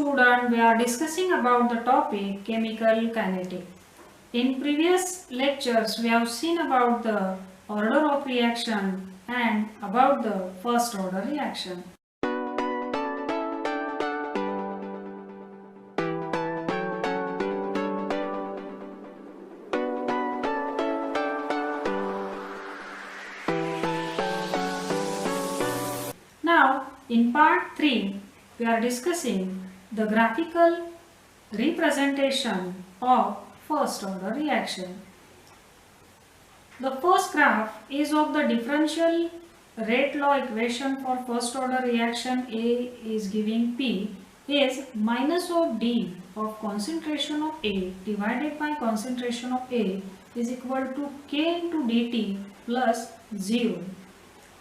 student, we are discussing about the topic chemical kinetic. In previous lectures, we have seen about the order of reaction and about the first order reaction. Now, in part 3, we are discussing the graphical representation of first order reaction. The first graph is of the differential rate law equation for first order reaction. A is giving P is minus of D of concentration of A divided by concentration of A is equal to K into dt plus 0.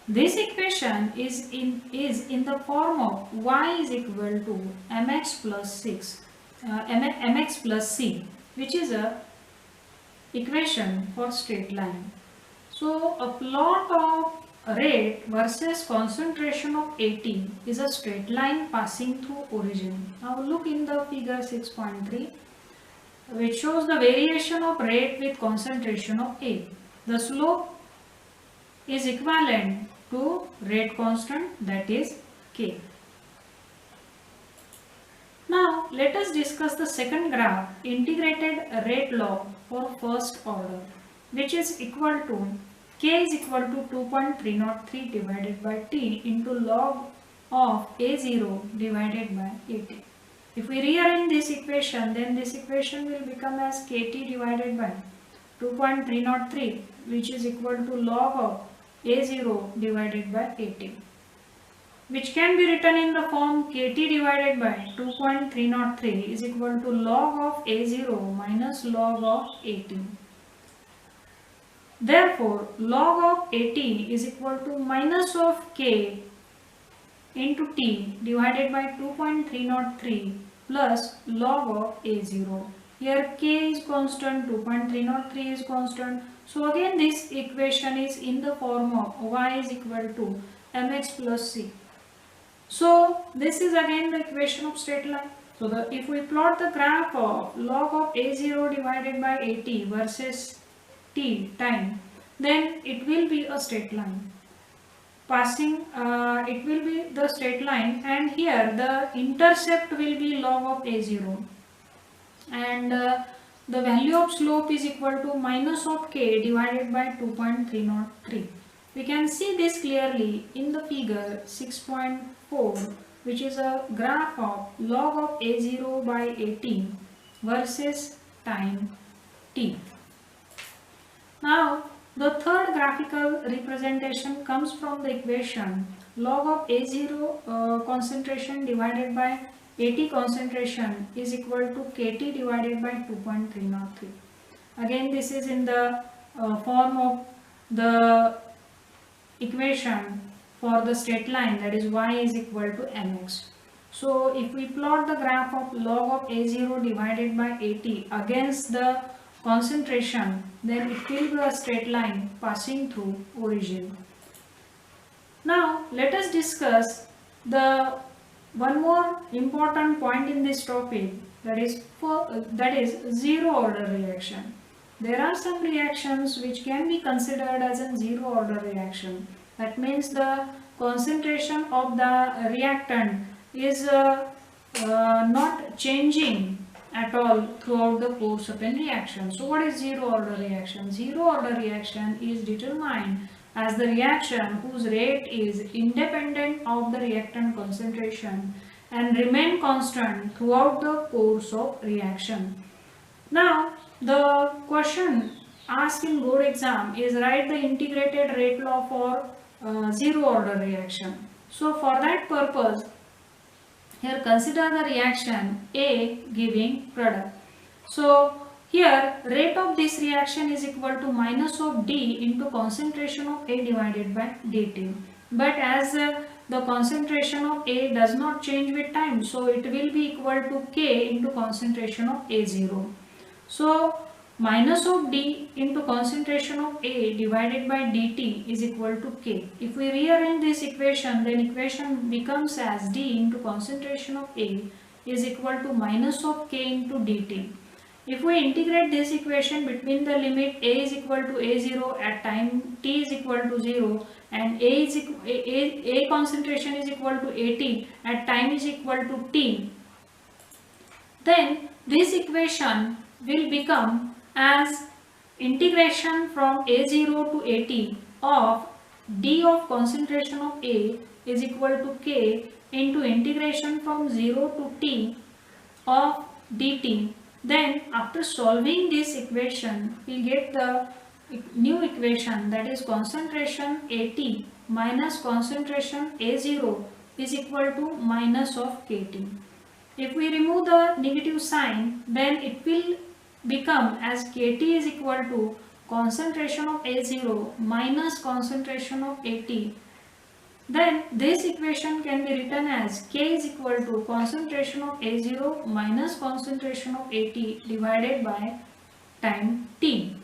This equation is in the form of y is equal to mx plus c, which is a equation for straight line. So a plot of rate versus concentration of AT is a straight line passing through origin. Now look in the figure 6.3, which shows the variation of rate with concentration of A. The slope is equivalent to rate constant, that is K. Now let us discuss the second graph, integrated rate law for first order, which is equal to K is equal to 2.303 divided by T into log of A0 divided by AT. If we rearrange this equation, then this equation will become as KT divided by 2.303, which is equal to log of A0 divided by AT, which can be written in the form KT divided by 2.303 is equal to log of A0 minus log of AT. Therefore, log of AT is equal to minus of K into T divided by 2.303 plus log of A0. Here K is constant, 2.303 is constant. So again this equation is in the form of y is equal to mx plus c. So this is again the equation of straight line. So if we plot the graph of log of A0 divided by AT versus t time, then it will be a straight line. It will be the straight line, and here the intercept will be log of A0, and the value of slope is equal to minus of K divided by 2.303. We can see this clearly in the figure 6.4, which is a graph of log of A0 by AT versus time t. Now the third graphical representation comes from the equation log of A0 concentration divided by AT concentration is equal to KT divided by 2.303. Again this is in the form of the equation for the straight line, that is y is equal to mx. So if we plot the graph of log of A0 divided by AT against the concentration, then it will be a straight line passing through origin. Now let us discuss the one more important point in this topic, that is zero order reaction. There are some reactions which can be considered as a zero order reaction. That means the concentration of the reactant is not changing at all throughout the course of a reaction. So what is zero order reaction? Zero order reaction is determined as the reaction whose rate is independent of the reactant concentration and remain constant throughout the course of reaction. Now the question asked in board exam is write the integrated rate law for zero order reaction. So for that purpose, here consider the reaction A giving product. So here rate of this reaction is equal to minus of D into concentration of A divided by dt. But as the concentration of A does not change with time, so it will be equal to K into concentration of A0. So minus of D into concentration of A divided by dt is equal to K. If we rearrange this equation, then equation becomes as D into concentration of A is equal to minus of K into dt. If we integrate this equation between the limit A is equal to A0 at time t is equal to 0 and A concentration is equal to AT at time is equal to t, then this equation will become as integration from A0 to AT of d of concentration of A is equal to K into integration from 0 to t of dt. Then after solving this equation, we get the new equation, that is concentration AT minus concentration A0 is equal to minus of KT. If we remove the negative sign, then it will become as KT is equal to concentration of A0 minus concentration of AT. Then this equation can be written as K is equal to concentration of A0 minus concentration of AT divided by time t.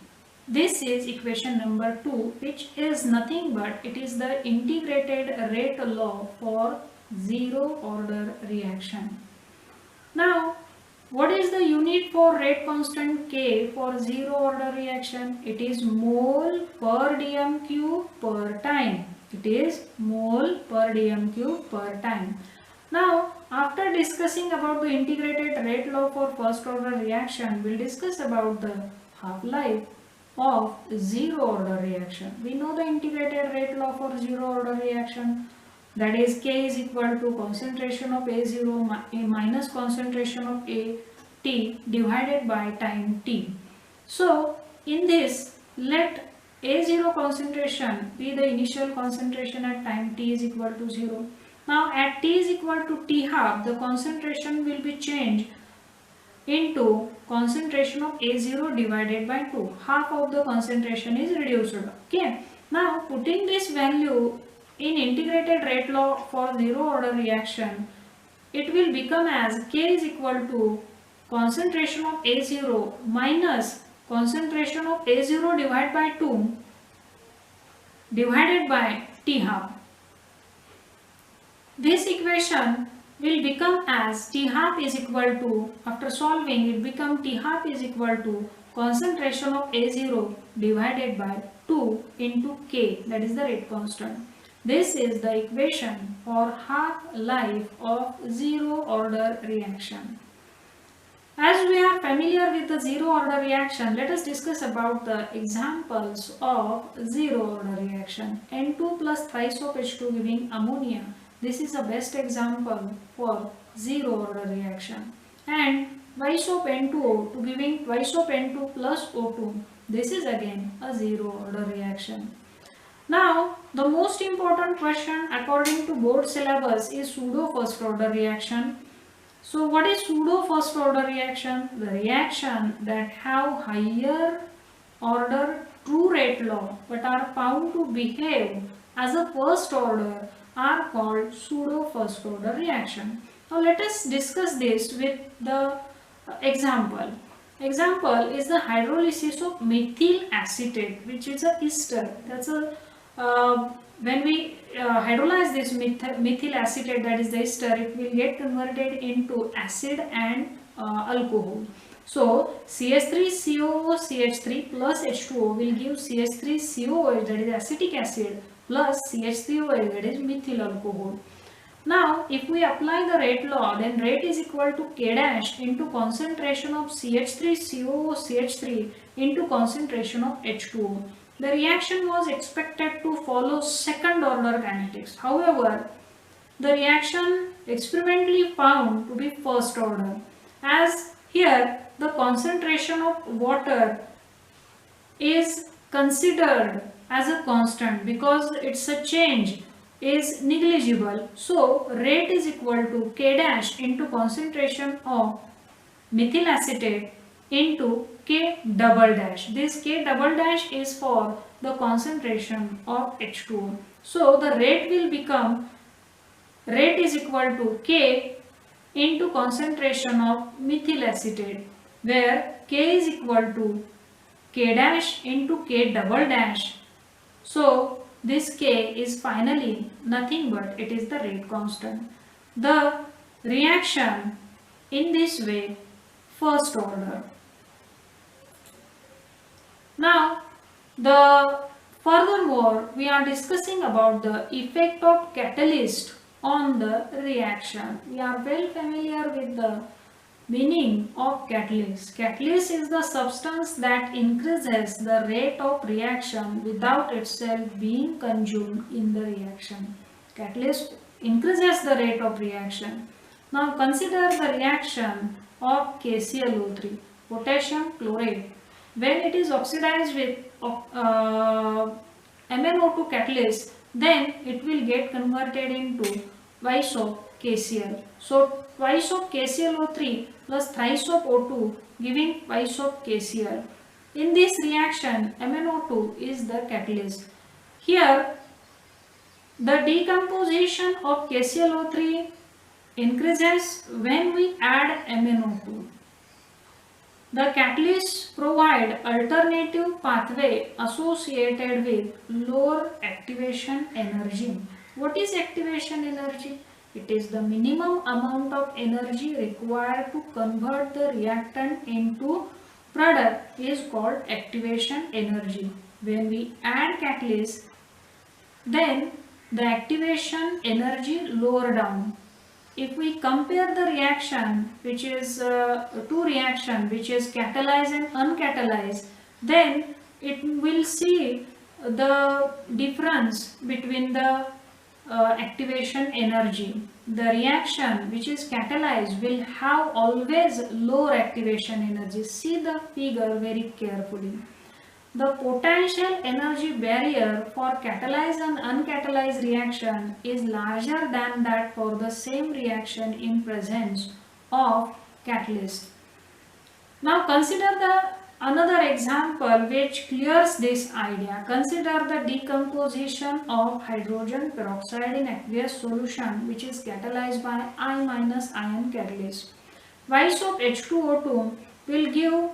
This is equation number 2, which is nothing but it is the integrated rate law for zero order reaction. Now, what is the unit for rate constant K for zero order reaction? It is mole per dm cube per time. It is mole per dm cube per time. Now, after discussing about the integrated rate law for first order reaction, we'll discuss about the half-life of zero order reaction. We know the integrated rate law for zero order reaction, that is K is equal to concentration of A0 minus concentration of AT divided by time t. So, in this, let A0 concentration be the initial concentration at time t is equal to 0. Now at t is equal to t half, the concentration will be changed into concentration of A0 divided by 2. Half of the concentration is reduced. Okay. Now putting this value in integrated rate law for zero order reaction, it will become as K is equal to concentration of A0 minus concentration of A0 divided by 2 divided by T half. This equation will become as T half is equal to, after solving it become T half is equal to concentration of A0 divided by 2 into K, that is the rate constant. This is the equation for half-life of zero order reaction. As we are familiar with the zero order reaction, let us discuss about the examples of zero order reaction. N2 plus thrice of H2 giving ammonia. This is the best example for zero order reaction. And twice of N2O to giving twice of N2 plus O2. This is again a zero order reaction. Now, the most important question according to board syllabus is pseudo first order reaction. So what is pseudo first order reaction? The reaction that have higher order true rate law but are found to behave as a first order are called pseudo first order reaction. Now let us discuss this with the example. Example is the hydrolysis of methyl acetate, which is a ester. That's a when we hydrolyze this methyl acetate, that is the ester, it will get converted into acid and alcohol. So CH3COOCH3 plus H2O will give CH3COOH, that is acetic acid, plus CH3OH, that is methyl alcohol. Now if we apply the rate law, then rate is equal to K dash into concentration of CH3COOCH3 into concentration of H2O. The reaction was expected to follow second order kinetics. However, the reaction experimentally found to be first order, as here the concentration of water is considered as a constant because its a change is negligible. So rate is equal to K dash into concentration of methyl acetate into K double dash. This K double dash is for the concentration of H2O. So the rate will become, rate is equal to K into concentration of methyl acetate, where K is equal to K dash into K double dash. So this K is finally nothing but it is the rate constant. The reaction in this way first order. Now furthermore we are discussing about the effect of catalyst on the reaction. We are well familiar with the meaning of catalyst. Catalyst is the substance that increases the rate of reaction without itself being consumed in the reaction. Catalyst increases the rate of reaction. Now consider the reaction of KClO3, potassium chloride. When it is oxidized with MnO2 catalyst, then it will get converted into twice of KCl. So twice of KClO3 plus thrice of O2 giving twice of KCl. In this reaction, MnO2 is the catalyst. Here, the decomposition of KClO3 increases when we add MnO2. The catalysts provide alternative pathway associated with lower activation energy. What is activation energy? It is the minimum amount of energy required to convert the reactant into product is called activation energy. When we add catalyst, then the activation energy lower down. If we compare the reaction which is two reaction which is catalyzed and uncatalyzed, then it will see the difference between the activation energy. The reaction which is catalyzed will have always lower activation energy. See the figure very carefully. The potential energy barrier for catalyzed and uncatalyzed reaction is larger than that for the same reaction in presence of catalyst. Now consider another example which clears this idea. Consider the decomposition of hydrogen peroxide in aqueous solution which is catalyzed by I- ion catalyst. Twice of H2O2 will give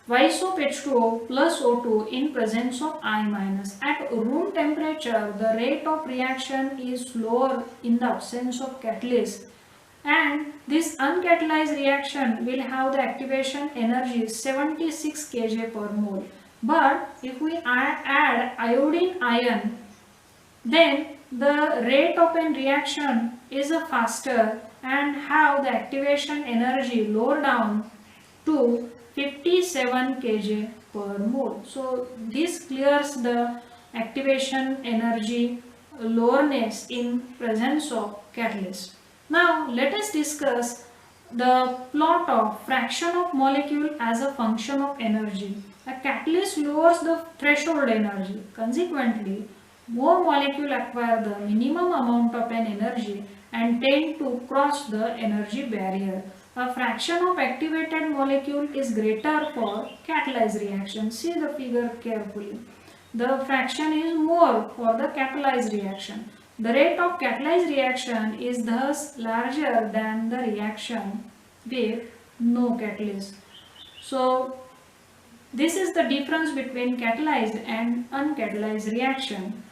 twice of H2O plus O2 in presence of I-. At room temperature, the rate of reaction is slower in the absence of catalyst, and this uncatalyzed reaction will have the activation energy 76 kJ per mole. But if we add iodine ion, then the rate of an reaction is faster and have the activation energy lower down to 57 kJ per mole. So this clears the activation energy lowerness in presence of catalyst. Now let us discuss the plot of fraction of molecule as a function of energy. A catalyst lowers the threshold energy. Consequently, more molecules acquire the minimum amount of an energy and tend to cross the energy barrier. A fraction of activated molecule is greater for catalyzed reaction. See the figure carefully. The fraction is more for the catalyzed reaction. The rate of catalyzed reaction is thus larger than the reaction with no catalyst. So this is the difference between catalyzed and uncatalyzed reaction.